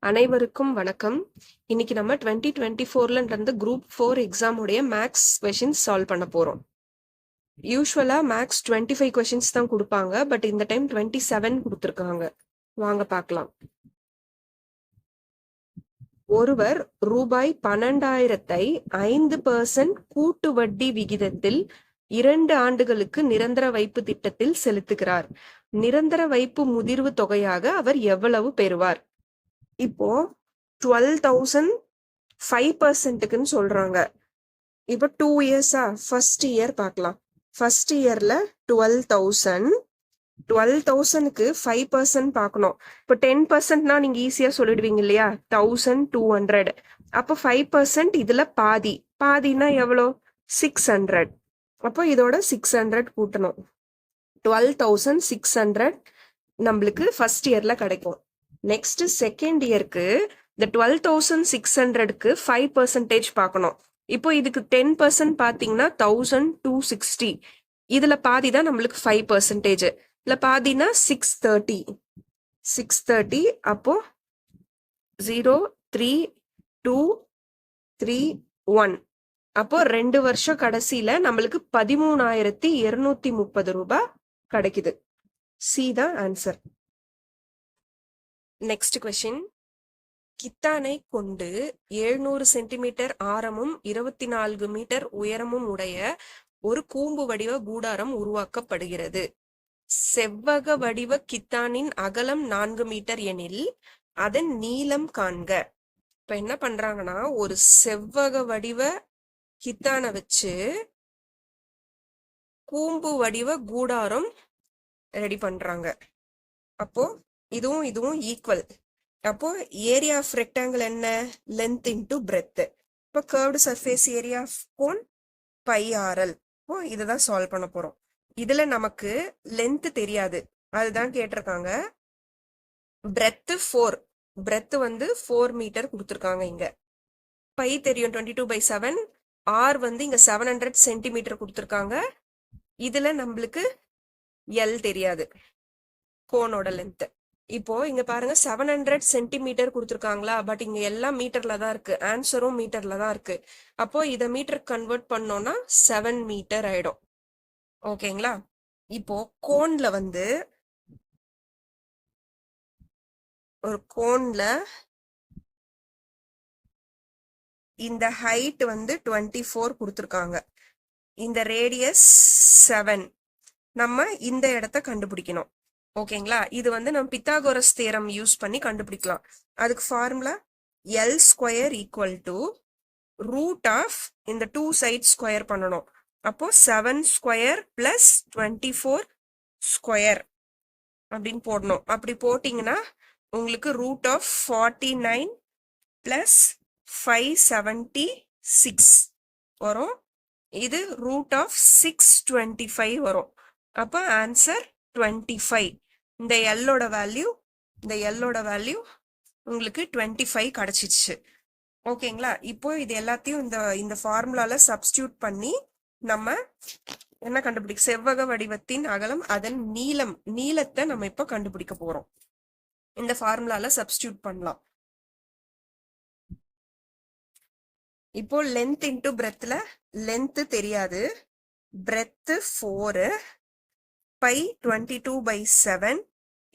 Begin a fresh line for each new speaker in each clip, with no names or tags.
அனைவருக்கும் வணக்கம். இன்னைக்கு நம்ம 2024ல நடந்த குரூப் 4 எக்ஸாம் உடைய மேக்ஸ் கொஸ்டின்ஸ் சால்வ் பண்ண போறோம். யூசுவலா மேக்ஸ் 25 கொஸ்டின்ஸ் தான் கொடுப்பாங்க, பட் இந்த டைம் 27 கொடுத்துருக்காங்க. வாங்க பார்க்கலாம். ஒருவர் ரூபாய் 12,000 5% கூட்டு வட்டி விகிதத்தில் 2 ஆண்டுகளுக்கு நிரந்தர வைப்பு திட்டத்தில் செலுத்துகிறார். நிரந்தர வைப்பு முதிர்வு தொகையாக அவர் எவ்வளவு பெறுவார்? இப்போ 12,000 5%க்குன்னு சொல்றாங்க. இப்போ 2 இயர்ஸா? ஃபர்ஸ்ட் இயர் பார்க்கலாம். ஃபர்ஸ்ட் இயர்ல 12,000க்கு 5% பார்க்கணும். இப்போ 10%னா நீங்க ஈஸியா சொல்லிடுவீங்க இல்லையா? 1,200. அப்போ 5% இதுல பாதினா எவ்வளோ? 600. அப்போ இதோட 600 கூட்டணும். 12,600 நம்மளுக்கு ஃபர்ஸ்ட் இயர்ல கிடைக்கும். நெக்ஸ்ட் செகண்ட் இயருக்கு இந்த 12,600க்கு 5% பார்க்கணும். இப்போ இதுக்கு 10% பார்த்தீங்கன்னா 1,260. இதுல பாதி தான் நம்மளுக்கு 5%. இதுல பாதினா 630. அப்போ 0 3 2 3 1. அப்போ 2 வருஷம் கடைசியில நம்மளுக்கு 13,230 ரூபாய் கிடைக்குது. சி தான் ஆன்சர். Next question. கித்தானை கொண்டு 700 சென்டிமீட்டர் ஆரமும் 24 மீட்டர் உயரமும் உடைய ஒரு கூம்பு வடிவ கூடாரம் உருவாக்கப்படுகிறது. செவ்வக வடிவ கித்தானின் அகலம் 4 மீட்டர் எனில் அதன் நீளம் காண்க. இப்ப என்ன பண்றாங்கன்னா, ஒரு செவ்வக வடிவ கித்தானை வச்சு கூம்பு வடிவ கூடாரம் ரெடி பண்றாங்க. அப்போ இதுவும் ஈக்குவல். அப்போ ஏரியா ஆஃப் ரெக்டாங்கிள் என்ன? Length into breadth. இப்போ curved surface area of cone πRL. இப்போ இதுதான் சால்வ் பண்ண போறோம். இதுல நமக்கு லென்த் தெரியாது, அதுதான் கேட்டிருக்காங்க. பிரெத் 4, பிரெத் வந்து 4 மீட்டர் கொடுத்துருக்காங்க. இங்க பை தெரியும், 22/7. ஆர் வந்து இங்க 700 சென்டிமீட்டர் கொடுத்துருக்காங்க. இதுல நம்மளுக்கு எல் தெரியாது, கோனோட லென்த். இப்போ இங்க பாருங்க, 700 சென்டிமீட்டர் கொடுத்துருக்காங்களா? பட் இங்க எல்லாம் மீட்டர்ல தான் இருக்கு, ஆன்சரும் மீட்டர்ல தான் இருக்கு. அப்போ இதை மீட்டர் கன்வெர்ட் பண்ணோம்னா 7 மீட்டர் ஆயிடும். ஓகேங்களா? இப்போ கோன்ல வந்து ஒரு கோன்ல இந்த ஹைட் வந்து 24 கொடுத்துருக்காங்க, இந்த ரேடியஸ் 7. நம்ம இந்த இடத்த கண்டுபிடிக்கணும். ஓகேங்களா? இது வந்து நம்ம பித்தாகோரஸ் தியரம் யூஸ் பண்ணி கண்டுபிடிக்கலாம். அதுக்கு formula L square equal to root of இந்த 2 சைட் ஸ்கொயர் பண்ணணும். அப்போ 7 ஸ்கொயர் பிளஸ் 24 ஸ்கொயர் அப்படின்னு போடணும். அப்படி போட்டிங்கன்னா உங்களுக்கு ரூட் ஆஃப் 49 பிளஸ் 576 வரும். இது ரூட் ஆஃப் 625 வரும். அப்போ ஆன்சர் 25. இந்த எல்லோட வேல்யூ உங்களுக்கு 25 கிடைச்சிச்சு. ஓகேங்களா? இப்போ இது எல்லாத்தையும் இந்த ஃபார்முலால சப்ஸ்டியூட் பண்ணி நம்ம என்ன கண்டுபிடிக்க? செவ்வக வடிவத்தின் அகலம், அதன் நீளத்தை நம்ம இப்போ கண்டுபிடிக்க போறோம். இந்த ஃபார்முலால சப்ஸ்டியூட் பண்ணலாம். இப்போ லென்த் இன்டு பிரெத்ல லென்த் தெரியாது. Breadth 4 by 22/7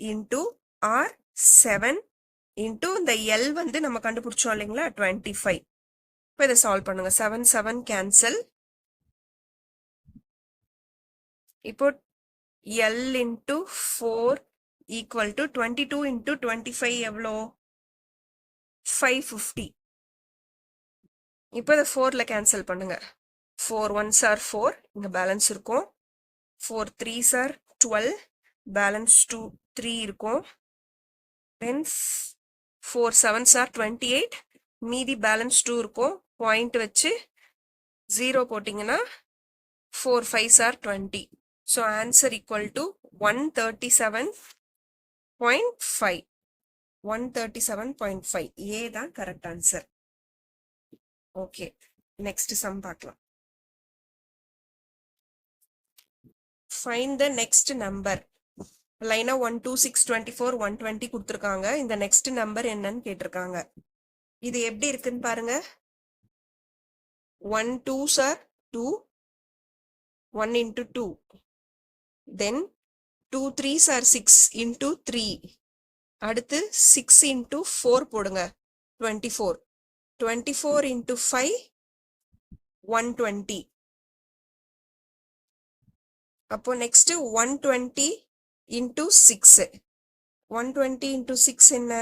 into R 7 into இந்த எல் வந்து நம்ம கண்டுபிடிச்சோம் இல்லைங்களா, 25. இப்போ இதை சால்வ் பண்ணுங்க. 7 7 கேன்சல். இப்போ L into 4 equal to 22 into 25 எவ்வளோ? 550. இப்போ இதை 4ல கேன்சல் பண்ணுங்க. 4 1s are 4, இங்க பேலன்ஸ் இருக்கும். 4 3s are 12, பேலன்ஸ் 2 3 இருக்கும். தென் 4 7s are 28, மீதி பேலன்ஸ் 2 இருக்கும். பாயிண்ட் வச்சு 0 போட்டிங்கன்னா 4 5s are 20. So answer equal to 137.5. 137.5 ஏ தான் correct answer. Okay, next sum பார்க்கலாம். Find the next number லைனா 1 2 6 24 120 கொடுத்துருக்காங்க. இந்த நெக்ஸ்ட் நம்பர் என்னன்னு கேட்டிருக்காங்க. இது எப்படி இருக்குன்னு பாருங்க. 1 2s are 2, 1 into 2. Then 2 3s are 6 into 3. அடுத்து 6 into 4 போடுங்க 24. 24 into 5 120. அப்போ next 120 into 6. 120 into 6 என்ன?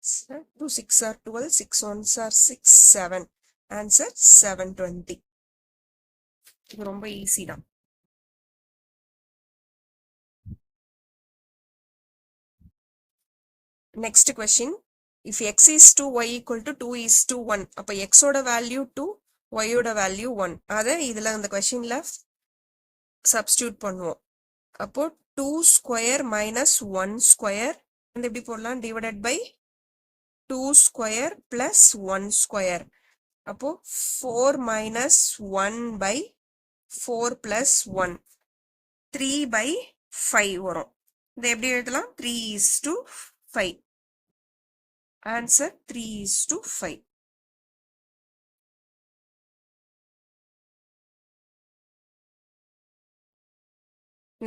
2 6 are 12, 6 1s are 6, 7. Answer 720. இது ரொம்ப ஈஸி தான். Next question. If x is 2, y equal to 2 is to 1. அப்ப x ஓட வேல்யூ 2, y ஓட வேல்யூ 1. அதை இதுல அந்த questionல substitute பண்ணுவோம். அப்போ 2 square minus 1 square வந்து எப்படி போடலாம்? divided by 2 square plus 1 square. அப்போ 4 minus 1 by 4 plus 1. 3 by 5 வரும். இதை எப்படி எழுதலாம்? 3 is to 5. Answer 3 is to 5.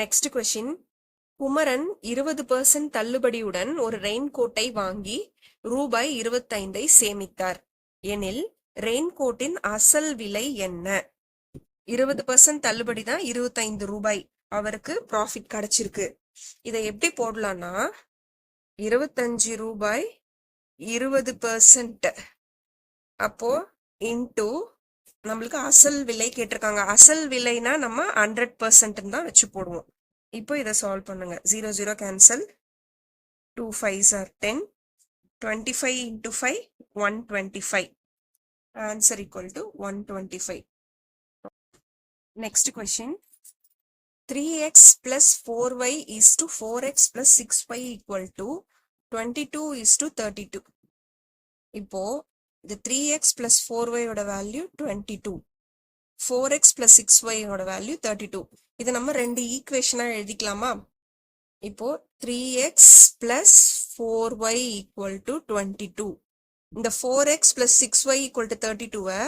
Next question. Kumaran 20% தள்ளுபடியுடன் ஒரு ரெயின் கோட்டை வாங்கி ரூபாய் 25 சேமித்தார் எனில் ரெயின் கோட்டின் அசல் விலை என்ன? 20% தள்ளுபடி தான் 25 ரூபாய் அவருக்கு ப்ராஃபிட் கிடைச்சிருக்கு. இதை எப்படி போடலாம்னா 25 ரூபாய் 20%. அப்போ இன்டு நம்மளுக்கு அசல் விலை கேட்டிருக்காங்க. அசல் விலைனா நம்ம 100% தான் வச்சு போடுவோம். இப்போ இதை சால்வ் பண்ணுங்க. 0 0 cancel. 2 5s are 10. 25 into 5 125. Answer equal to 125. Next question. 3x plus 4y is to 4x plus 6y equal to 22 is to 32. இப்போ the 3x plus 4y ஓட வேல்யூ 22. 4x plus 6y ஓட வேல்யூ 32. இது நம்ம ரெண்டு ஈக்குவேஷனா எழுதிக்கலாமா? இப்போ 3x plus 4y equal to 22. இந்த 4x plus 6y equal to 32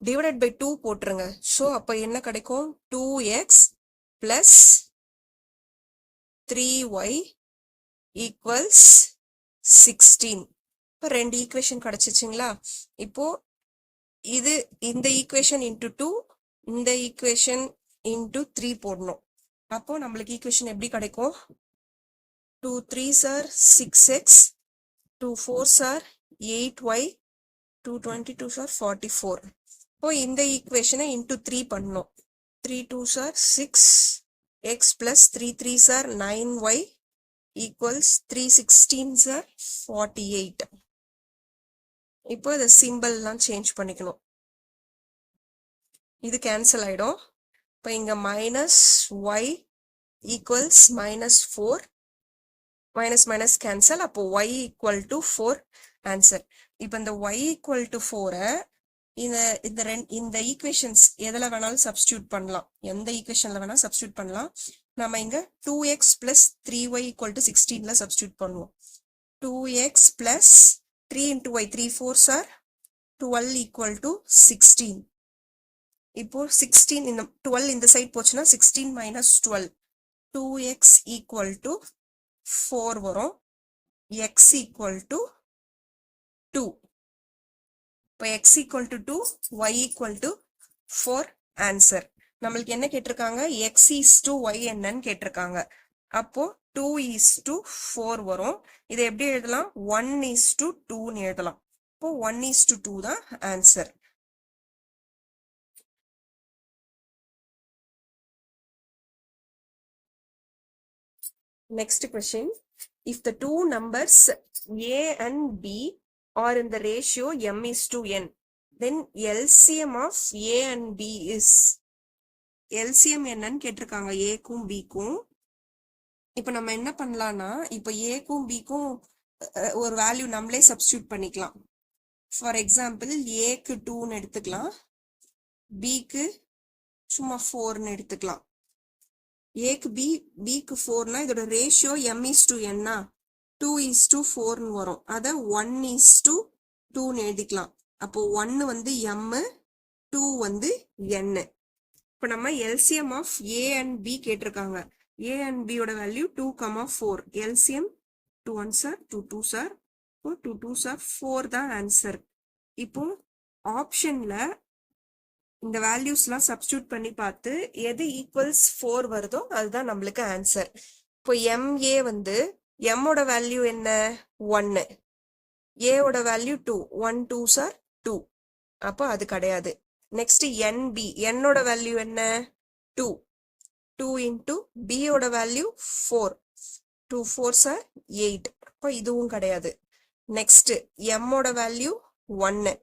divided by 2 போட்டுருங்க. So அப்போ என்ன கிடைக்கும்? 2x plus 3y equals 16. இப்போ ரெண்டு ஈக்குவேஷன் கிடைச்சிச்சுங்களா? இப்போ இது இந்த ஈக்குவேஷன் இன்டு 2, இந்த ஈக்குவேஷன் இன்டு 3 போடணும். அப்போ நம்மளுக்கு ஈக்குவேஷன் எப்படி கிடைக்கும்? 2 3s are 6x, 2 4s are 8y, 2 22s are 44. இப்போ இந்த ஈக்குவேஷனை இன்டு 3 பண்ணணும். 3 2s are 6x plus 3 3s are 9y equals 3 16s are 48. இப்போ இந்த சிம்பிள்லாம் சேஞ்ச் பண்ணிக்கணும். இது கேன்சல் ஆயிடும். இப்போ இங்க minus y equals minus 4. Minus minus cancel. அப்போ y equal to 4. ஆன்சர். இப்போ இந்த y equal to 4 இந்த ஈக்குவேஷன்ஸ் எதுல வேணாலும் சப்ஸ்டியூட் பண்ணலாம். எந்த ஈக்குவேஷன்ல வேணாலும் சப்ஸ்டியூட் பண்ணலாம். நம்ம இங்க 2x plus 3y equal to 16ல சப்ஸ்டியூட் பண்ணுவோம். 2x plus 3 into y, 3 4s are 12 equal to 16. இப்போ 16 இந்த 12 இந்த சைட் போச்சுன்னா 16 minus 12. 2x equal to 4 வரும். x equal to 2. இப்போ x equal to 2, y equal to 4. Answer. நம்மளுக்கு என்ன கேட்டிருக்காங்க? x is to y என்னன்னு கேட்டிருக்காங்க. அப்போ 2 is to 4 வரும். இதை எப்படி எழுதலாம்? 1 is to 2ன்னு எழுதலாம். இப்போ 1 is to 2 தான் answer. Next question. If the two numbers a and b are in the ratio m is to n, then LCM of a and b is. LCM என்னன்னு கேட்டிருக்காங்க a-க்கும் b-க்கும். இப்போ நம்ம என்ன பண்ணலாம்னா இப்போ a-க்கும் b-க்கும் ஒரு வேல்யூ நம்மளே சப்ஸ்டியூட் பண்ணிக்கலாம். ஃபார் எக்ஸாம்பிள் a-க்கு 2ன்னு எடுத்துக்கலாம், b-க்கு சும்மா 4ன்னு எடுத்துக்கலாம். ஏக்கு பிக்கு 4னா இதோட ரேஷியோ m:n 2:4 வரும். அதை 1:2 எழுதிக்கலாம். அப்போ 1 வந்து m, 2 வந்து n. இப்போ நம்ம LCM of A and B கேட்டிருக்காங்க. ஏ அண்ட் பி யோட value 2,4. LCM 2 1s are 2 2s are 2 2s are 4 தான் ஆன்சர். இப்போ ஆப்ஷன்ல இந்த வேல்யூஸ்லாம் சப்ஸ்டியூட் பண்ணி பார்த்து எது ஈக்குவல்ஸ் 4 வருதோ அதுதான் நம்மளுக்கு ஆன்சர். இப்போ MA வந்து M ஓட வேல்யூ என்ன 1, A ஓட வேல்யூ 2, 1 2s are 2, அப்போ அது கிடையாது. நெக்ஸ்ட் NB, N ஓட வேல்யூ என்ன 2, 2 into B ஓட வேல்யூ 4, 2 4s are 8, அப்போ இதுவும் கிடையாது. நெக்ஸ்ட் M ஓட வேல்யூ 1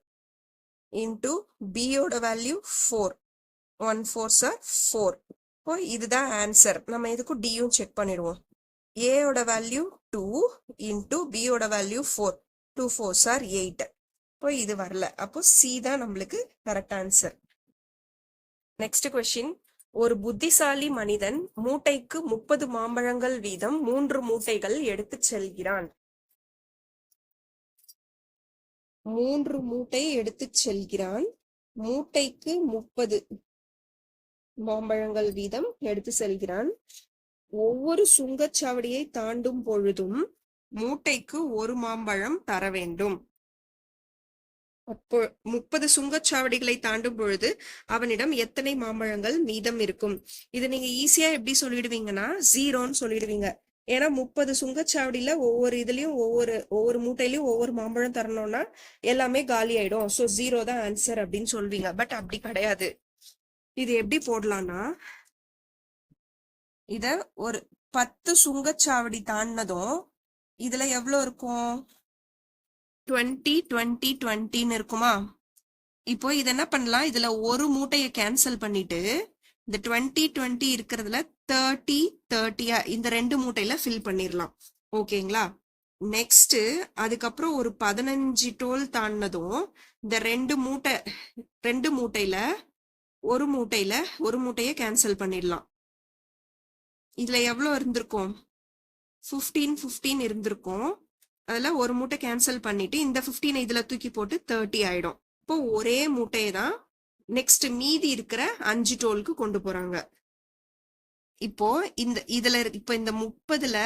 into B ஓட வேல்யூ 4, 1 4s are 4, இப்போ இதுதான் ஆன்சர். நம்ம இதுக்கும் Dயும் செக் பண்ணிடுவோம். A ஓட வேல்யூ 2 into B ஓட வேல்யூ 4, 2 4s are 8, இப்போ இது வரல. அப்போ C தான் நம்மளுக்கு கரெக்ட் ஆன்சர். Next question. ஒரு புத்திசாலி மனிதன் மூட்டைக்கு 30 மாம்பழங்கள் வீதம் 3 மூட்டைகள் எடுத்து செல்கிறான். 3 மூட்டை எடுத்து செல்கிறான். மூட்டைக்கு 30 மாம்பழங்கள் வீதம் எடுத்து செல்கிறான். ஒவ்வொரு சுங்கச்சாவடியை தாண்டும் பொழுதும் மூட்டைக்கு 1 மாம்பழம் தர வேண்டும். அப்போ 30 சுங்கச்சாவடிகளை தாண்டும் பொழுது அவனிடம் எத்தனை மாம்பழங்கள் மீதம் இருக்கும்? இது நீங்க ஈஸியா எப்படி சொல்லிடுவீங்கன்னா 0ன்னு சொல்லிடுவீங்க. ஏன்னா 30 சுங்கச்சாவடியில ஒவ்வொரு இதுலயும் ஒவ்வொரு மூட்டையிலயும் ஒவ்வொரு மாம்பழம் தரணும்னா எல்லாமே காலி ஆயிடும். ஸோ 0 தான் ஆன்சர் அப்படின்னு சொல்வீங்க. பட் அப்படி கிடையாது. இது எப்படி போடலாம்னா இத ஒரு 10 சுங்கச்சாவடி தாண்டினதும் இதுல எவ்வளவு இருக்கும் 20 20 20ன்னு இருக்குமா? இப்போ இது என்ன பண்ணலாம், இதுல ஒரு மூட்டையை கேன்சல் பண்ணிட்டு இந்த 20 20 இருக்கிறதுல 30 30 இந்த 2 மூட்டையில ஃபில் பண்ணிடலாம். ஓகேங்களா? நெக்ஸ்ட் அதுக்கப்புறம் ஒரு 15 டோல் தாண்டினதும் இந்த 2 மூட்டையில ஒரு மூட்டையை கேன்சல் பண்ணிடலாம். இதுல எவ்வளவு இருந்திருக்கும் 15 15 இருந்திருக்கும். அதுல ஒரு மூட்டை கேன்சல் பண்ணிட்டு இந்த 15 இதுல தூக்கி போட்டு 30 ஆயிடும். இப்போ ஒரே மூட்டையை தான் நெக்ஸ்ட் மீதி இருக்கிற 5 டோலுக்கு கொண்டு போறாங்க. இப்போ இப்ப இந்த 30ல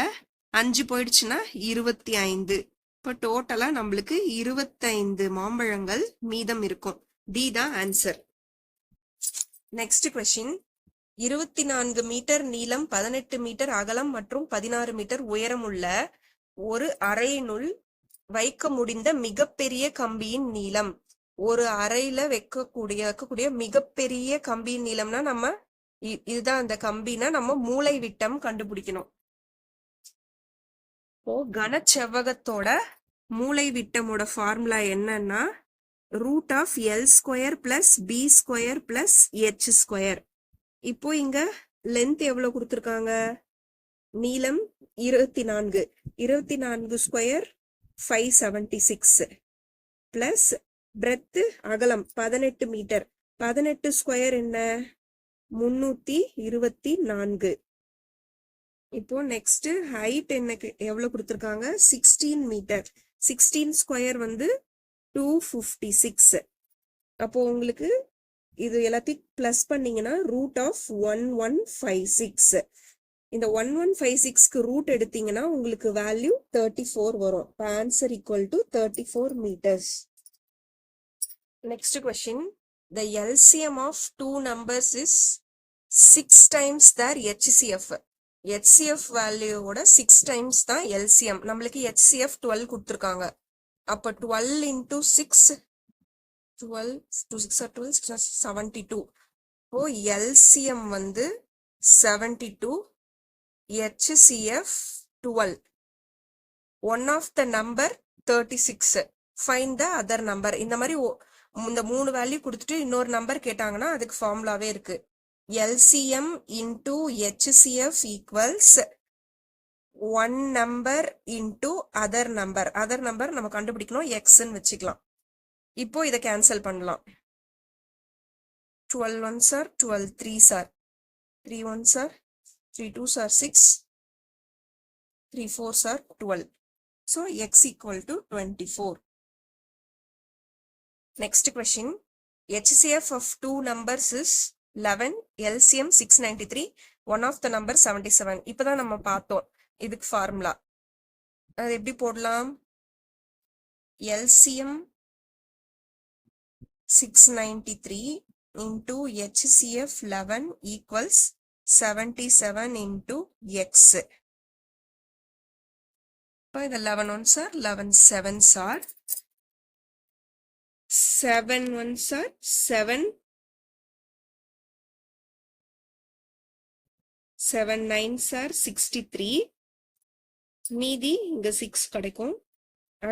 5 போயிடுச்சுன்னா 25. இப்போ டோட்டலா நம்மளுக்கு 25 மாம்பழங்கள் மீதம் இருக்கும். டி தான் ஆன்சர். Next question. 24 மீட்டர் நீளம், 18 மீட்டர் அகலம் மற்றும் 16 மீட்டர் உயரம் உள்ள ஒரு அறையினுள் வைக்க முடிந்த மிகப்பெரிய கம்பியின் நீளம். ஒரு அறையில வைக்கக்கூடிய மிகப்பெரிய கம்பியின் நீளம்னா நம்ம இதுதான் அந்த கம்பினா நம்ம மூளை விட்டம் கண்டுபிடிக்கணும். இப்போ கனச்செவ்வகத்தோட மூளை விட்டமோட ஃபார்முலா என்னன்னா √L² + B² + H². இப்போ இங்க லென்த் எவ்வளவு கொடுத்திருக்காங்க, நீளம் 24, 24 ஸ்கொயர் 576 பிளஸ் பிரெத் அகலம் 18 மீட்டர், 18 ஸ்கொயர் என்ன 324. இப்போ நெக்ஸ்ட் ஹைட் எனக்கு எவ்வளவு கொடுத்திருக்காங்க 16 மீட்டர், 16 ஸ்கொயர் வந்து 256. அப்போ உங்களுக்கு இது எல்லாத்தையும் பிளஸ் பண்ணீங்கன்னா √1156. இந்த 1156க்கு ரூட் எடுத்தீங்கன்னா உங்களுக்கு வேல்யூ 34 வரும். Answer equal to 34 meters. Next question. The LCM of two numbers is 6 times their HCF. HCF வேல்யூவோட 6 times தான் LCM. நம்மளுக்கு HCF 12 கொடுத்துருக்காங்க. அப்ப 12 into 6, 12 2 6 are 12, 6 are 72. இப்போ LCM வந்து 72, HCF 12. One of the number 36. Find the other number. இந்த மாதிரி இந்த 3 value கொடுத்துட்டு இன்னொரு நம்பர் கேட்டாங்கன்னா அதுக்கு ஃபார்முலாவே இருக்கு. LCM into HCF equals one number into other number. other number நம்ம கண்டுபிடிக்கணும், Xன்னு வச்சுக்கலாம். இப்போ இதை கேன்சல் பண்ணலாம். 12 1s are 12 3s are 3 1s are 3 2s are 6, 3 4s are 12. So x equal to 24. Next question. HCF of two numbers is 11, LCM 693, one of the number 77. இப்பதான் நம்ம பார்த்தோம் இதுக்கு ஃபார்முலா. அது எப்படி போடலாம்? LCM 693 into HCF 11 equals 77 into x. இப்போ இந்த 11 ones are 11 sevens are 7 ones are 7, 7 nines are 63, மீதி இங்க 6 கிடைக்கும்.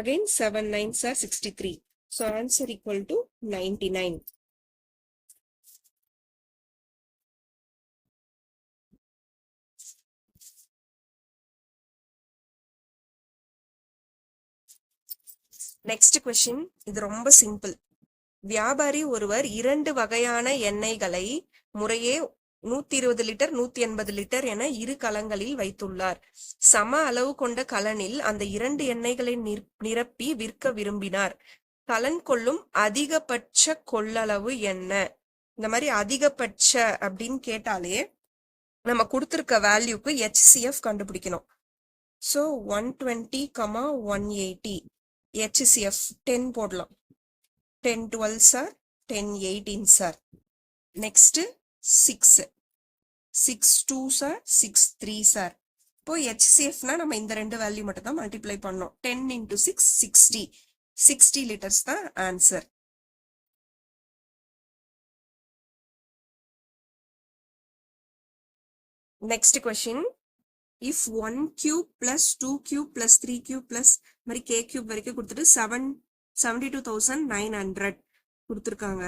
Again 7 nines are 63. So answer equal to 99. Next question. இது ரொம்ப சிம்பிள். வியாபாரி ஒருவர் 2 வகையான எண்ணெய்களை முறையே 120 லிட்டர் 180 லிட்டர் என இரு கலங்களில் வைத்துள்ளார். சம அளவு கொண்ட கலனில் அந்த 2 எண்ணெய்களை நிரப்பி விற்க விரும்பினார். கலன் கொள்ளும் அதிகபட்ச கொள்ளளவு என்ன? இந்த மாதிரி அதிகபட்ச அப்படின்னு கேட்டாலே நம்ம கொடுத்திருக்க வேல்யூக்கு HCF கண்டுபிடிக்கணும். ஸோ 120, 180 HCF 10 போடலாம். 10 12s are 10 18s are. Next 6, 6 2s are 6 3s are. இப்போ HCFனா நம்ம இந்த ரெண்டு வேல்யூ மட்டும் தான் மல்டிப்ளை பண்ணோம். 10 into 6 60, 60 லிட்டர்ஸ் தான் answer. Next question. If 1 cube plus 2 cube plus 3 cube plus மாதிரி k cube வரைக்கும் கொடுத்துட்டு 72,900 கொடுத்துருக்காங்க.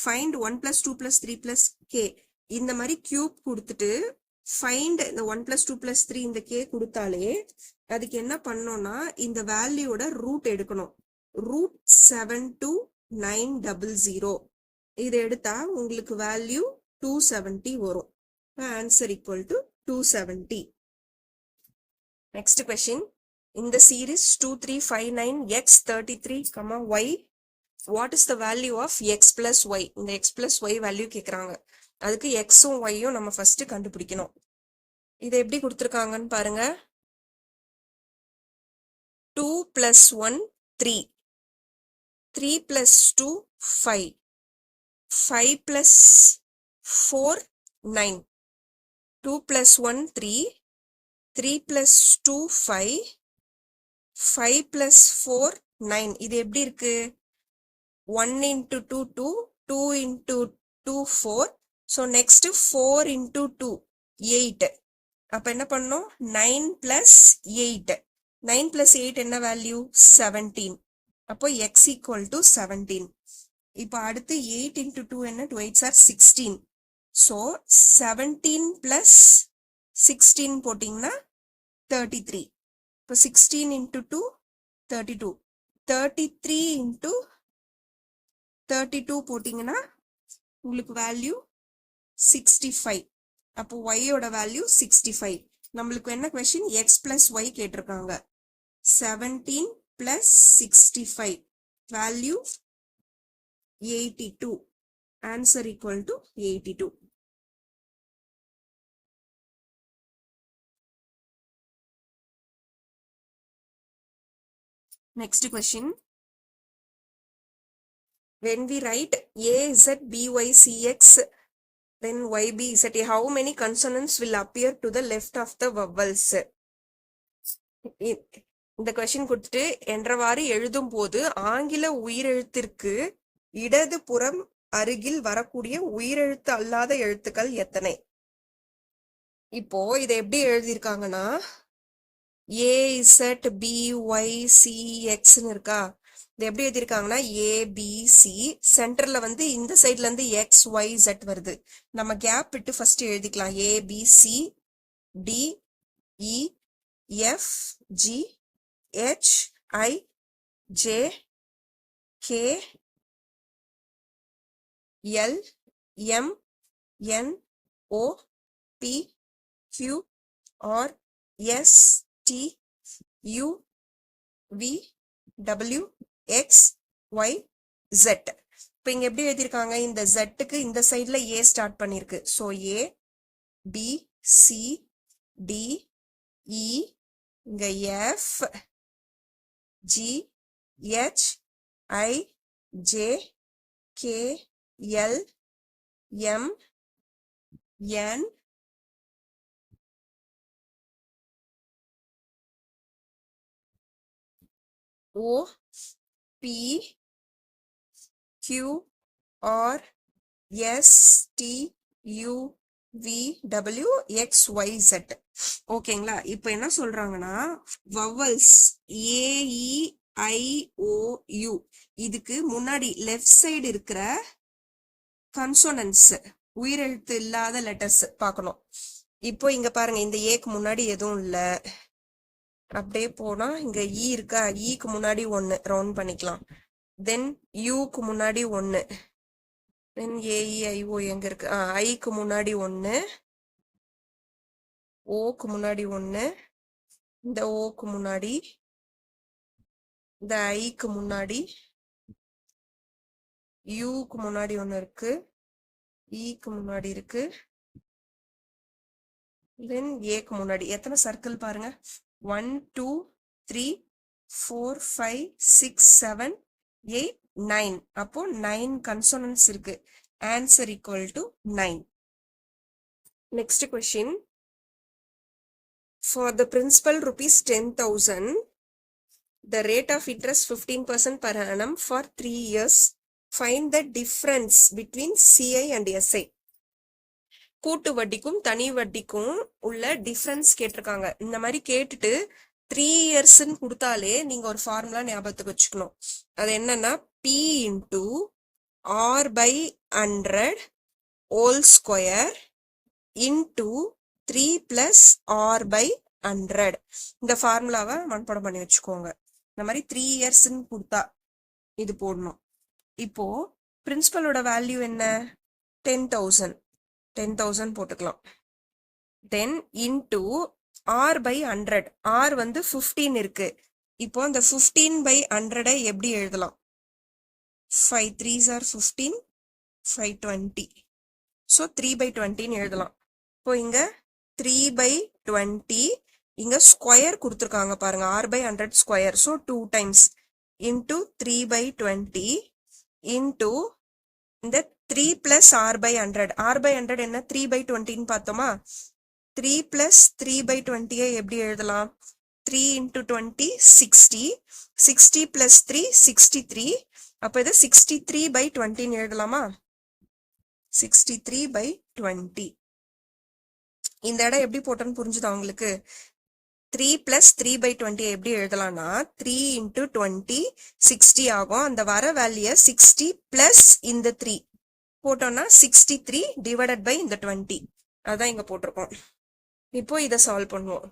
Find 1 plus 2 plus 3 plus k. இந்த மாதிரி cube கொடுத்துட்டு find இந்த 1 plus 2 plus 3 இந்த k கொடுத்தாலே அதுக்கு என்ன பண்ணோம்னா இந்த வேல்யூட ரூட் எடுக்கணும். ரூட் 72900 இது எடுத்தா உங்களுக்கு வேல்யூ 270 வரும். Answer equal to 270. Next question. In the series 2359x33, y, what is the value of x plus y? இந்த x plus y வேல்யூ கேக்குறாங்க. அதுக்கு xும் yயும் நம்ம ஃபர்ஸ்ட் கண்டுபிடிக்கணும். இது எப்படி கொடுத்திருக்காங்கன்னு பாருங்க. 2 plus 1 3, 3 plus 2 5, 5 plus 4 9, 2 plus 1 3, 3 plus 2 5, 5 plus 4 9. இது எப்படி இருக்கு? 1 into 2 2, 2 into 2 4. So next 4 into 2 8. அப்ப என்ன பண்ணோம்? 9 plus 8. 9 plus 8 என்ன வேல்யூ? 17. அப்போ x equal to 17. இப்போ அடுத்து 8 into 2 என்ன? 2 8s are 16. So 17 plus 16 போட்டிங்கன்னா 33. இப்போ 16 into 2 32. 33 into 32 போட்டிங்கன்னா உங்களுக்கு வேல்யூ 65. அப்போ y ஓட வேல்யூ 65. நம்மளுக்கு என்ன கொஸ்டின்? x plus y கேட்டிருக்காங்க. 17 plus 65 value 82. Answer equal to 82. Next question. When we write A, Z, B, Y, C, X, then Y, B, Z, how many consonants will appear to the left of the vowels? இந்த question கொடுத்துட்டு என்றவாறு எழுதும் போது ஆங்கில உயிரெழுத்திற்கு இடது புறம் அருகில் வரக்கூடிய உயிரெழுத்து அல்லாத எழுத்துக்கள் எத்தனை? இப்போ இதை எப்படி எழுதியிருக்காங்கன்னா AZBYCXன்னு இருக்கா? இது எப்படி எழுதியிருக்காங்கன்னா ABC, சென்டர்ல வந்து இந்த சைட்ல இருந்து XYZ வருது. நம்ம கேப் விட்டு ஃபர்ஸ்ட் எழுதிக்கலாம். ABCDEFGHIJKLMNOP Q R S T U V W X Y Z. இப்போ இங்க எப்படி எழுதியிருக்காங்க, இந்த ஜெட்டுக்கு இந்த சைட்ல ஏ ஸ்டார்ட் பண்ணிருக்கு. So A B C D E, இங்க F G H I J K L M N O P Q R S T U V W X Y Z. ஓகேங்களா? இப்போ என்ன சொல்றாங்கன்னா vowels A E I O U இதுக்கு முன்னாடி left side இருக்கிற consonants உயிரெழுத்து இல்லாத லெட்டர்ஸ் பார்க்கணும். இப்போ இங்க பாருங்க, இந்த ஏக்கு முன்னாடி எதுவும் இல்ல. அப்படியே போனா இங்க இ இருக்கா, ஈக்கு முன்னாடி ஒன்னு ரவுண்ட் பண்ணிக்கலாம். தென் யூக்கு முன்னாடி ஒன்னு, தென் ஏஇஐஓ எங்க இருக்கு, ஐக்கு முன்னாடி ஒன்னு, ஓக்கு முன்னாடி ஒன்னு, இந்த ஓக்கு முன்னாடி, இந்த ஐக்கு முன்னாடி, யூக்கு முன்னாடி ஒன்னு இருக்கு, ஈக்கு முன்னாடி இருக்கு, தென் ஏக்கு முன்னாடி. எத்தனை சர்க்கிள் பாருங்க, 1 2 3 4 5 6 7 8 9. அப்போ 9 கன்சோனன்ட்ஸ் இருக்கு. Answer equal to 9. Next question. For the principal rupees 10,000, the rate of interest 15% per annum for 3 years. Find the difference between CI and SI. கூட்டு வட்டிக்கும் தனி வட்டிக்கும் உள்ள டிஃபரன்ஸ் கேட்டிருக்காங்க. இந்த மாதிரி கேட்டுட்டு 3 இயர்ஸ்ன்னு கொடுத்தாலே நீங்க ஒரு ஃபார்முலா ஞாபகத்துக்கு வச்சுக்கணும். அது என்னன்னா P into R by 100 whole square into 3 plus R by 100. இந்த ஃபார்முலாவை மனப்பாடம் பண்ணி வச்சுக்கோங்க. இந்த மாதிரி 3 இயர்ஸ்ன்னு கொடுத்தா இது போடணும். இப்போ பிரின்சிபலோட வேல்யூ என்ன, 10,000 போட்டுக்கலாம். Then into R by 100, R வந்து 15 இருக்கு. இப்போ அந்த 15 பை 100 எப்படி எழுதலாம், 5 3s are 15, 5 20. ஸோ 3 by 20 எழுதலாம். இப்போ இங்க 3 by 20, இங்க ஸ்கொயர் கொடுத்துருக்காங்க பாருங்க, R by 100 square. So 2 times into 3 by 20 into இந்த 3 plus r by 100. r by 100 என்ன, 3 by 20 பார்த்தோமா. 3 plus 3 by 20 எப்படி எழுதலாம், 3 into 20 60, 60 plus 3 63. அப்ப இது 63 by 20 எழுதலாமா, 63 by 20. இந்த இடம் எப்படி போட்டோன்னு புரிஞ்சுதா உங்களுக்கு? 3 plus 3 by 20 எப்படி எழுதலாம்னா 3 into 20 60 ஆகும். அந்த வர வேல்யூ 60 plus இந்த 3 போட்டோம்னா 63 divided by இந்த 20. அதான் இங்க போட்டிருக்கோம். இப்போ இதை சால்வ் பண்ணுவோம்.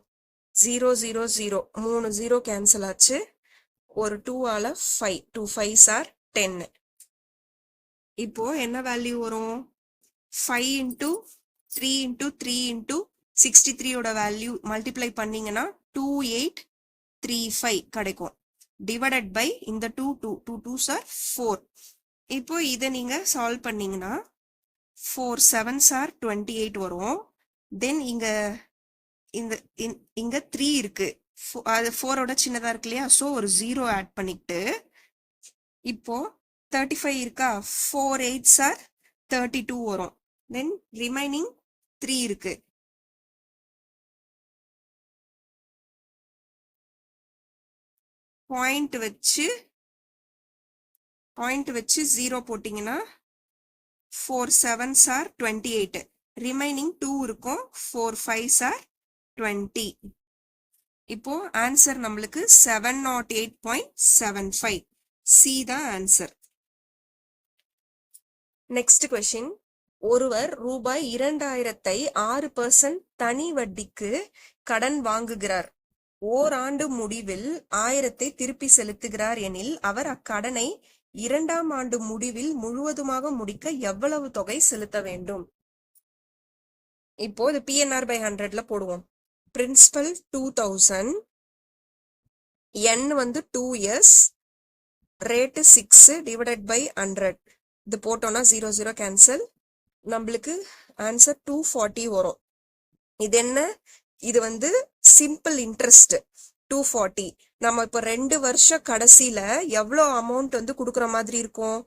0 0 0, 3 0 கேன்சல் ஆச்சு. ஒரு 2 ஆல 5, 2 5s are 10. இப்போ என்ன வேல்யூ வரும், 5 into 3 into 3 into 63 ஓட வேல்யூ மல்டிப்ளை பண்ணீங்கன்னா 2835 கிடைக்கும். டிவைடட் பை இந்த 2 2s are 4. இப்போ இதை நீங்க சால்வ் பண்ணீங்கன்னா 4 7s are 28 வரும். தென் இங்க இங்க 3 இருக்கு, அது 4ஓட சின்னதா இருக்கு இல்லையா. ஸோ ஒரு 0 ஆட் பண்ணிட்டு இப்போ 35 இருக்கா, 4 8s are 32 வரும். தென் ரிமைனிங் 3 இருக்கு. பாயிண்ட் வச்சு 0 போட்டீங்கன்னா 4 7s are 28, ரிமைனிங் 2 இருக்கும், 4 5s are 20. இப்போ ஆன்சர் நம்மளுக்கு 708.75. சி தான் ஆன்சர். Next question. ஒருவர் ரூபாய் 2000 6% தனி வட்டிக்கு கடன் வாங்குகிறார். ஓராண்டு முடிவில் 1000 திருப்பி செலுத்துகிறார் எனில் அவர் அக்கடனை 2ஆம் ஆண்டு முடிவில் முழுவதுமாக முடிக்க எவ்வளவு தொகை செலுத்த வேண்டும்? இப்போ இது PNR by 100ல போடுவோம். பிரின்சிபல் 2000, n வந்து 2 years, ரேட்டு 6 டிவைடட் பை 100. இது போட்டோம்னா 0 0 கேன்சல். நம்மளுக்கு ஆன்சர் 240 வரும். இது என்ன? இது வந்து சிம்பிள் இன்ட்ரெஸ்ட் 240. நம்ம இப்ப 2 வருஷம் கடைசியில எவ்வளோ அமௌண்ட் வந்து கொடுக்குற மாதிரி இருக்கும்?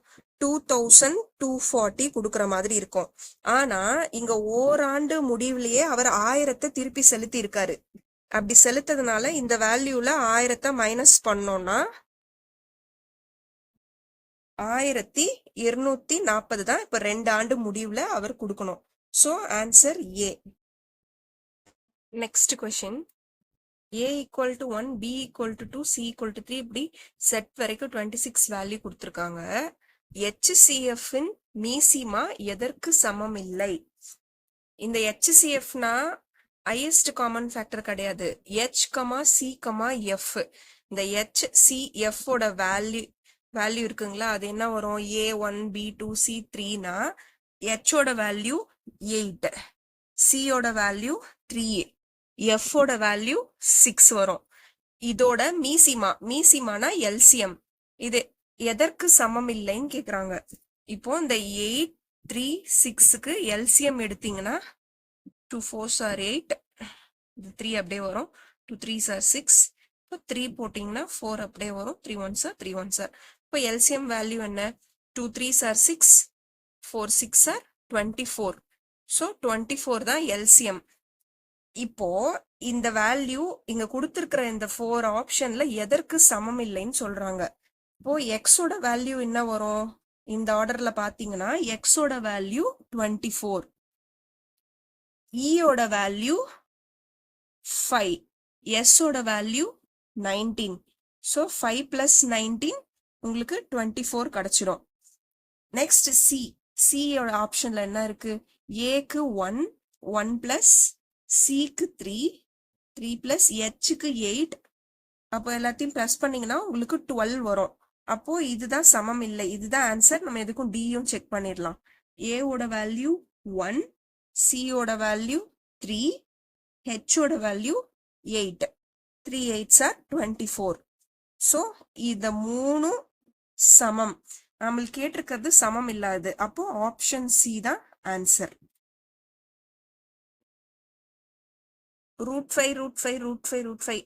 2240 கொடுக்குற மாதிரி இருக்கும். ஆனா இங்க ஓராண்டு முடிவுலயே அவர் 1000 திருப்பி செலுத்தி இருக்காரு. அப்படி செலுத்ததுனால இந்த வேல்யூல 1000 மைனஸ் பண்ணோம்னா 1240 தான் இப்ப 2 ஆண்டு முடிவுல அவர் கொடுக்கணும். So answer A. Next question. A equal to 1, B equal to 2, C equal to 3, இப்படி செட் வரைக்கும் 26 வேல்யூ கொடுத்துருக்காங்க. HCF இன் மீசிமா எதற்கு சமம் இல்லை? இந்த HCFனா ஹையஸ்ட் காமன் ஃபேக்டர் கிடையாது. H, C, F. இந்த HCF ஓட வேல்யூ இருக்குங்களா? அது என்ன வரும்? A1, B2, C3னா H ஓட வேல்யூ 8, C ஓட வேல்யூ 3, F ஓட வேல்யூ 6 வரும். இதோட மீசிமானா LCM. இது எதற்கு சமம் இல்லைன்னு கேக்குறாங்க. இப்போ இந்த 8, 3, 6க்கு LCM எடுத்தீங்கன்னா 2 4s are 8, இது 3 அப்படியே வரும். 2 3s are 6. இப்போ 3 போட்டீங்கன்னா 4 அப்படியே வரும். 3 1s are 3 1s are. இப்போ LCM வேல்யூ என்ன? 2 3s are 6, 4 6 are 24. ஸோ 24 தான் LCM. இப்போ இந்த வேல்யூ இங்க கொடுத்திருக்கிற இந்த 4 ஆப்ஷன்ல எதற்கு சமம் இல்லைன்னு சொல்றாங்க. இப்போ எக்ஸோட வேல்யூ என்ன வரும்? இந்த ஆர்டர்ல பாத்தீங்கன்னா எக்ஸோட வேல்யூ 24, ஈயோட வேல்யூ 5, எஸ்ஸோட வேல்யூ 19. ஸோ 5 பிளஸ் 19 உங்களுக்கு 24 கிடைச்சிரும். நெக்ஸ்ட் சியோட ஆப்ஷன்ல என்ன இருக்கு? ஏக்கு 1, 1 பிளஸ், சிக்கு 3, 3 பிளஸ், ஹெச்சுக்கு 8. அப்போ எல்லாத்தையும் பிளஸ் பண்ணீங்கன்னா உங்களுக்கு 12 வரும். அப்போ இதுதான் சமம் இல்லை. இதுதான் ஆன்சர். நம்ம எதுக்கும் டியும் செக் பண்ணிடலாம். ஏவோட வேல்யூ 1, சியோட வேல்யூ 3, ஹெச்சோட வேல்யூ 8. 3 8s are 24. ஸோ இந்த 3 சமம். நம்மளுக்கு கேட்டிருக்கிறது சமம் இல்லாது. அப்போ ஆப்ஷன் சி தான் ஆன்சர். √5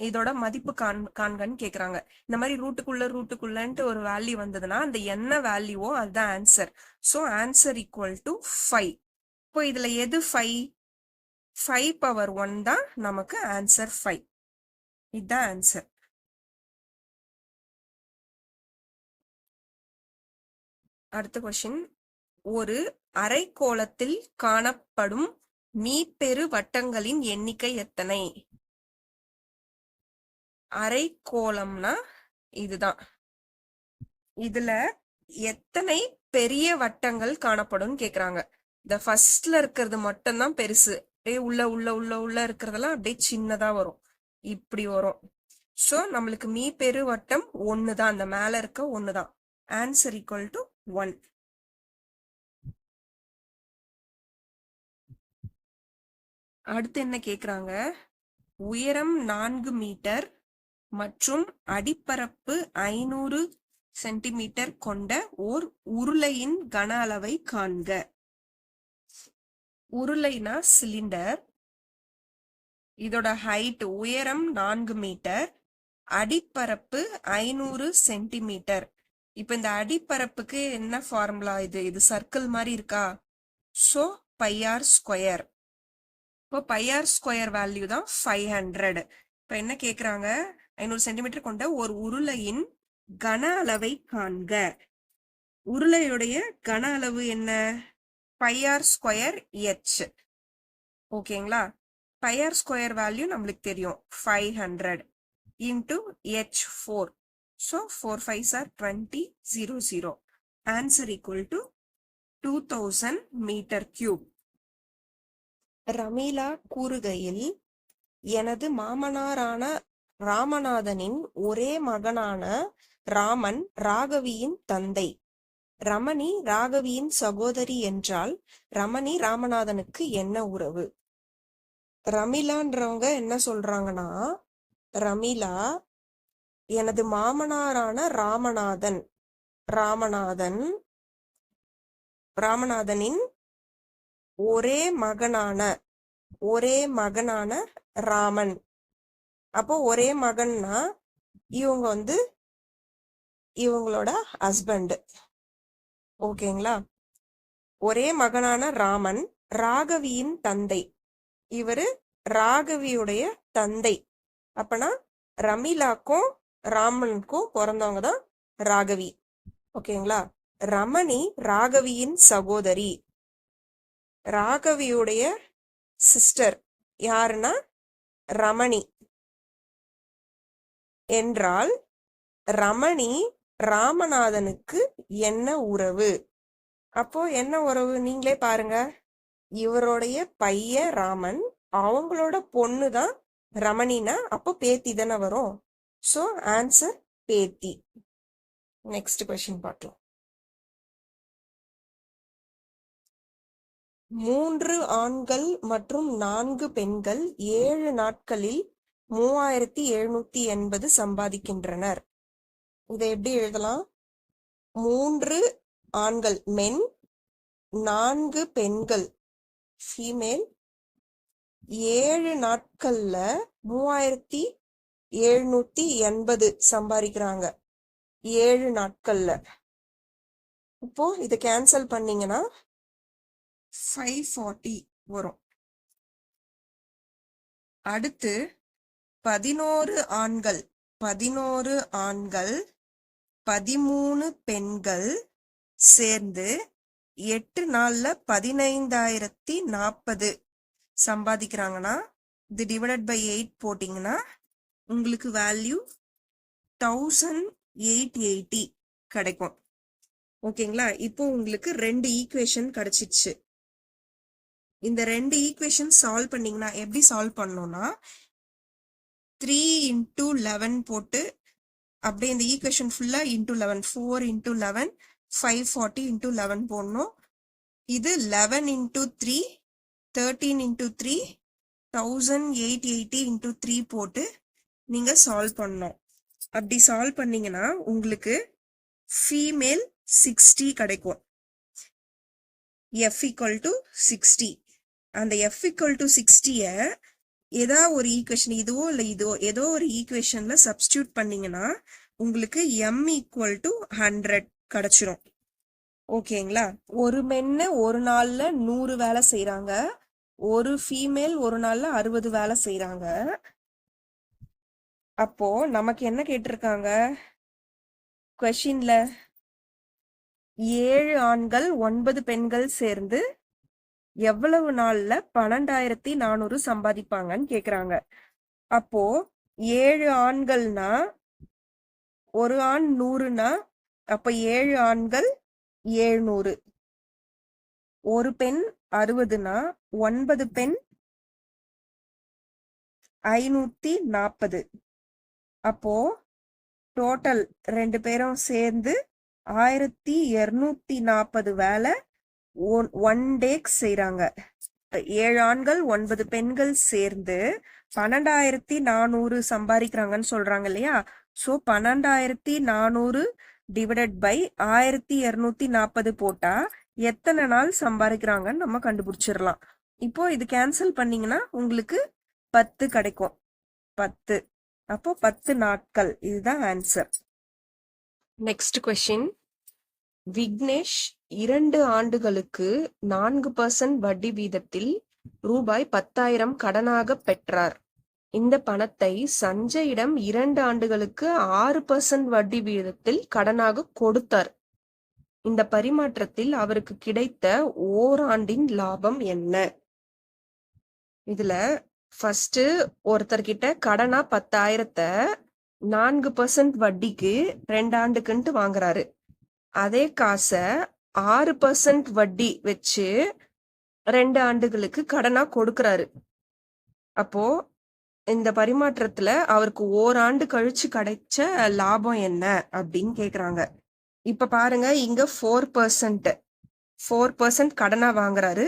இதோட மதிப்பு காண்கன்னு கேக்குறாங்க. இந்த மாதிரி ரூட்டுக்குள்ளன்ட்டு ஒரு வேல்யூ வந்ததுன்னா அந்த என்ன வேல்யூவோ அதுதான் answer. So answer equal to 5. இப்போ இதுல எது 5? 5 பவர் 1 தான் நமக்கு ஆன்சர் 5. இதுதான் ஆன்சர். அடுத்த கொஸ்டின். ஒரு அரைக்கோளத்தில் காணப்படும் மீப்பெரு வட்டங்களின் எண்ணிக்கை எத்தனை? அரைக்கோளம்னா இதுதான். இதுல எத்தனை பெரிய வட்டங்கள் காணப்படும் கேக்குறாங்க. இந்த ஃபர்ஸ்ட்ல இருக்கிறது மட்டும்தான் பெருசு. அப்படியே உள்ள இருக்கிறதெல்லாம் அப்படியே சின்னதா வரும். இப்படி வரும். ஸோ நம்மளுக்கு மீப்பெரு வட்டம் 1 தான். அந்த மேல இருக்க 1 தான். Answer equal to 1. அடுத்து என்ன கேக்குறாங்க? உயரம் 4 மீட்டர் மற்றும் அடிப்பரப்பு 500 சென்டிமீட்டர் கொண்ட ஓர் உருளையின் கன அளவை காண்க. உருளைனா சிலிண்டர். இதோட ஹைட் உயரம் 4 மீட்டர், அடிப்பரப்பு 500 சென்டிமீட்டர். இப்ப இந்த அடிப்பரப்புக்கு என்ன ஃபார்முலா? இது சர்க்கிள் மாதிரி இருக்கா? So πr square. இப்போ πr ஸ்கொயர் வேல்யூ தான் 500. இப்ப என்ன கேக்குறாங்க? 500 சென்டிமீட்டர் கொண்ட ஒரு உருளையின் கன அளவை காண்க. உருளையுடைய கன அளவு என்ன? πr square h. ஓகேங்களா? πr ஸ்கொயர் வேல்யூ நம்மளுக்கு தெரியும் 500 into h4. So 4 5s are 20, 0 0. Answer equal to 2000 meter cube. Ramila கூறுகையில், எனது மாமனாரான ராமநாதனின் ஒரே மகனான ராமன் ராகவியின் தந்தை. ரமணி ராகவியின் சகோதரி என்றால் ரமணி ராமநாதனுக்கு என்ன உறவு? ரமிலான்றவங்க என்ன சொல்றாங்கன்னா, ரமிலா எனது மாமனாரான ராமநாதனின் ஒரே மகனான ராமன். அப்போ ஒரே மகன்னா இவங்க இவங்களோட ஹஸ்பண்ட். ஓகேங்களா? ஒரே மகனான ராமன் ராகவியின் தந்தை. இவரு ராகவியுடைய தந்தை. அப்பனா ரமிலாக்கும் ராமனுக்கும் பிறந்தவங்க தான் ராகவி. ஓகேங்களா? ரமணி ராகவியின் சகோதரி. ராகவியுடைய சிஸ்டர் யாருன்னா ரமணி என்றால் ரமணி ராமநாதனுக்கு என்ன உறவு? அப்போ என்ன உறவு நீங்களே பாருங்க. இவருடைய பையன் ராமன், அவங்களோட பொண்ணு தான் ரமணினா அப்போ பேத்தி தானே வரும். ஸோ ஆன்சர் பேத்தி. நெக்ஸ்ட் கொஸ்டின் பார்க்கலாம். 3 ஆண்கள் மற்றும் 4 பெண்கள் 7 நாட்களில் 3780 சம்பாதிக்கின்றனர். இதை எப்படி எழுதலாம்? 3 ஆண்கள் மென், 4 பெண்கள் ஃபீமேல், 7 நாட்கள்ல 3780 சம்பாதிக்கிறாங்க. 7 நாட்கள்ல. இப்போ இதை கேன்சல் பண்ணீங்கன்னா 540 வரும். அடுத்து 11 ஆண்கள் 13 பெண்கள் சேர்ந்து 8 நாள்ல 15,040 சம்பாதிக்கிறாங்கன்னா இது டிவைடட் பை 8 போட்டீங்கன்னா உங்களுக்கு வேல்யூ 1880 கிடைக்கும். ஓகேங்களா? இப்போ உங்களுக்கு 2 ஈக்குவேஷன் கிடைச்சிச்சு. இந்த 2 ஈக்குவேஷன் சால்வ் பண்ணீங்கன்னா எப்படி சால்வ் பண்ணணும்னா 3 into 11 போட்டு அப்படியே இந்த ஈக்குவேஷன் ஃபுல்லா into 11 4 into 11 540 into 11 போடணும். இது 11 into 3 13 into 3 1880 into 3 போட்டு நீங்க சால்வ் பண்ணணும். அப்படி சால்வ் பண்ணீங்கன்னா உங்களுக்கு ஃபீமேல் 60 கிடைக்கும். F equal to 60. அந்த F equal to 60ய ஏதோ ஒரு ஈக்குவேஷன் இதுவோ இல்லை இதோ ஏதோ ஒரு ஈக்குவேஷன்ல சப்ஸ்டியூட் பண்ணீங்கன்னா உங்களுக்கு M equal to 100 கிடைச்சிரும். ஓகேங்களா? ஒரு மென்னு ஒரு நாள்ல 100 வேலை செய்யறாங்க, ஒரு ஃபீமேல் ஒரு நாள்ல 60 வேலை செய்யறாங்க. அப்போ நமக்கு என்ன கேட்டிருக்காங்க கொஸ்டின்ல? 7 ஆண்கள் 9 பெண்கள் சேர்ந்து எவ்வளவு நாள்ல 12,400 சம்பாதிப்பாங்கன்னு கேக்குறாங்க. அப்போ 7 ஆண்கள்னா ஒரு ஆண் 100னா அப்ப 7 ஆண்கள் 700, ஒரு பெண் 60னா 9 பெண் 540. அப்போ டோட்டல் 2 பேரும் சேர்ந்து 1240 வேலை ஒன் டேக்கு செய்யறாங்க. 7 ஆண்கள் 9 பெண்கள் சேர்ந்து 12,400 சம்பாதிக்கிறாங்கன்னு சொல்றாங்க இல்லையா? சோ 12,400 டிவைடட் பை 1240 போட்டா எத்தனை நாள் சம்பாதிக்கிறாங்கன்னு நம்ம கண்டுபிடிச்சிடலாம். இப்போ இது கேன்சல் பண்ணீங்கன்னா உங்களுக்கு 10 கிடைக்கும். 10. அப்போ 10 நாட்கள். இதுதான் ஆன்சர். Next question. விக்னேஷ் 2 ஆண்டுகளுக்கு 4% வட்டி வீதத்தில் ரூபாய் 10,000 கடனாக பெற்றார். இந்த பணத்தை சஞ்சயிடம் 2 ஆண்டுகளுக்கு 6% வட்டி வீதத்தில் கடனாக கொடுத்தார். இந்த பரிமாற்றத்தில் அவருக்கு கிடைத்த ஓராண்டின் லாபம் என்ன? இதுல ஃபர்ஸ்ட் ஒருத்தர்கிட்ட கடனா 10,000 4% வட்டிக்கு 2 ஆண்டுக்குன்ட்டு வாங்குறாரு. அதே காசை 6% வட்டி வச்சு 2 ஆண்டுகளுக்கு கடனா கொடுக்கறாரு. அப்போ இந்த பரிமாற்றத்துல அவருக்கு ஓராண்டு கழிச்சு கிடைச்ச லாபம் என்ன அப்படின்னு கேக்குறாங்க. இப்ப பாருங்க இங்க 4% கடனா வாங்குறாரு,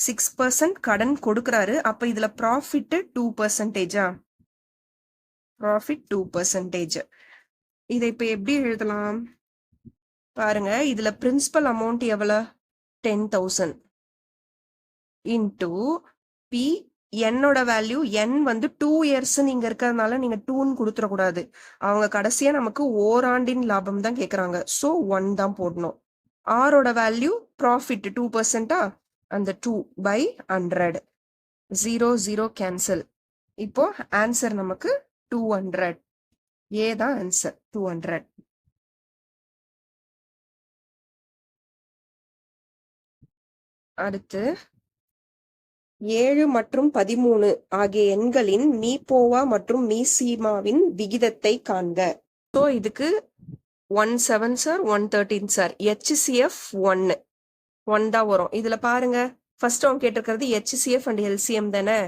6% கடன் கொடுக்கறாரு. அப்ப இதுல ப்ராஃபிட் 2%. ப்ராஃபிட் 2%. இதை இப்ப எப்படி எழுதலாம் பாருங்க, இதுல பிரின்சிபல் அமௌண்ட் எவ்வளவு 10,000 இன்டூ பி. என்னோட வேல்யூ n வந்து 2 இயர்ஸ் நீங்க இருக்கிறதுனால நீங்க 2ன்னு கொடுத்துடக்கூடாது. அவங்க கடைசியா நமக்கு ஓராண்டின் லாபம் தான் கேக்குறாங்க. சோ 1 தான் போடணும். ஆரோட வேல்யூ ப்ராஃபிட் 2%. அந்த 2 by 100. 0 0 கேன்சல். இப்போ ஆன்சர் நமக்கு 200. ஏ தான் ஆன்சர் 200. அடுத்து 7 மற்றும் 13 ஆகிய எண்களின் மீபோவா மற்றும் மீசீமாவின் விகிதத்தை காண்க. ஸோ இதுக்கு 17 சார் 113 சார் HCF 1 தான் வரும். இதுல பாருங்க ஃபர்ஸ்ட் அவங்க கேட்டிருக்கிறது HCF அண்ட் LCM தானே.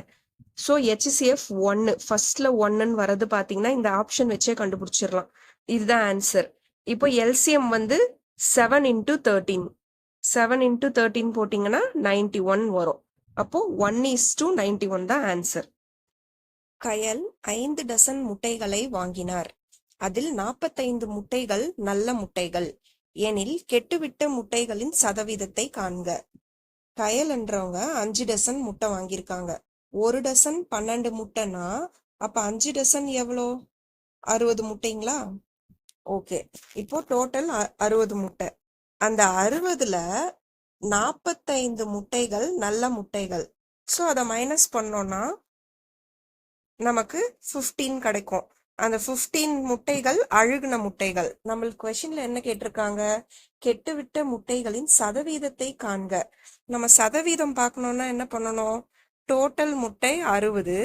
ஸோ HCF 1 ஃபர்ஸ்ட்ல 1ன்னு வரது பாத்தீங்கன்னா இந்த ஆப்ஷன் வச்சே கண்டுபிடிச்சிடலாம். இதுதான் ஆன்சர். இப்போ LCM வந்து 7 into 13. 7 into 13 போட்டீங்கன்னா 91 வரும். அப்போ 1:91 தான் ஆன்சர். கயல் 5 டசன் முட்டைகளை வாங்கினார். அதில் 45 முட்டைகள் நல்ல முட்டைகள் எனில் கெட்டுவிட்ட முட்டைகளின் சதவீதத்தை காண்க. கயல் என்றவங்க 5 டசன் முட்டை வாங்கியிருக்காங்க. 1 டசன் 12 முட்டைனா அப்ப 5 டசன் எவ்வளோ 60 முட்டைங்களா? ஓகே, இப்போ டோட்டல் 60 முட்டை. அந்த 60ல 45 முட்டைகள் நல்ல முட்டைகள். ஸோ அதை மைனஸ் பண்ணோம்னா நமக்கு 15 கிடைக்கும். அந்த 15 முட்டைகள் அழுகுன முட்டைகள். நம்மளுக்கு கொஸ்டின்ல என்ன கேட்டிருக்காங்க, கெட்டுவிட்ட முட்டைகளின் சதவீதத்தை காண்க. நம்ம சதவீதம் பார்க்கணும்னா என்ன பண்ணணும், டோட்டல் முட்டை 60,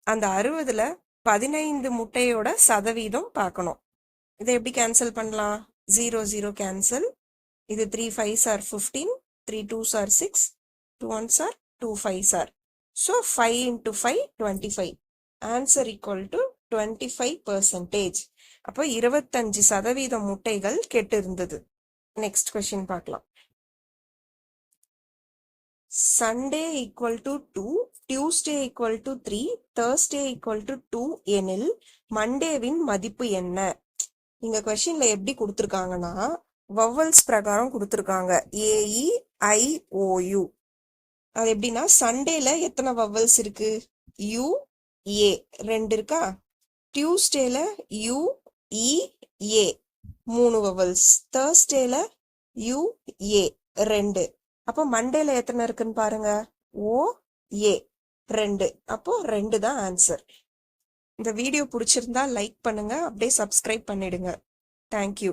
அந்த 60ல 15 முட்டையோட சதவீதம் பார்க்கணும். இதை எப்படி கேன்சல் பண்ணலாம், 0 0 கேன்சல். இது 3 5s are 15, 3 2s are 6, 2 1s are 2 5s are. So 5 into 5 25. Answer equal to 25%. அப்போ 25% முட்டைகள் கெட்டு இருந்தது. நெக்ஸ்ட் கொஸ்டின் பார்க்கலாம். Sunday equal to 2, Tuesday equal to 3, Thursday equal to 2 எனில் மண்டேவின் மதிப்பு என்ன? இங்க கொஸ்டின்ல எப்படி கொடுத்துருக்காங்கன்னா வவல்ஸ் பிரகாரம் கொடுத்துருக்காங்க. AEIOU. அது எப்படின்னா சண்டேல எத்தனை வவல்ஸ் இருக்கு, UA 2 இருக்கா. டியூஸ்டேல UEA 3 வவல்ஸ். தேர்ஸ்டேல UA 2. அப்போ மண்டேல எத்தனை இருக்குன்னு பாருங்க, OA 2. அப்போ 2 தான் ஆன்சர். இந்த வீடியோ பிடிச்சிருந்தா லைக் பண்ணுங்க, அப்படியே சப்ஸ்கிரைப் பண்ணிடுங்க. தேங்க்யூ.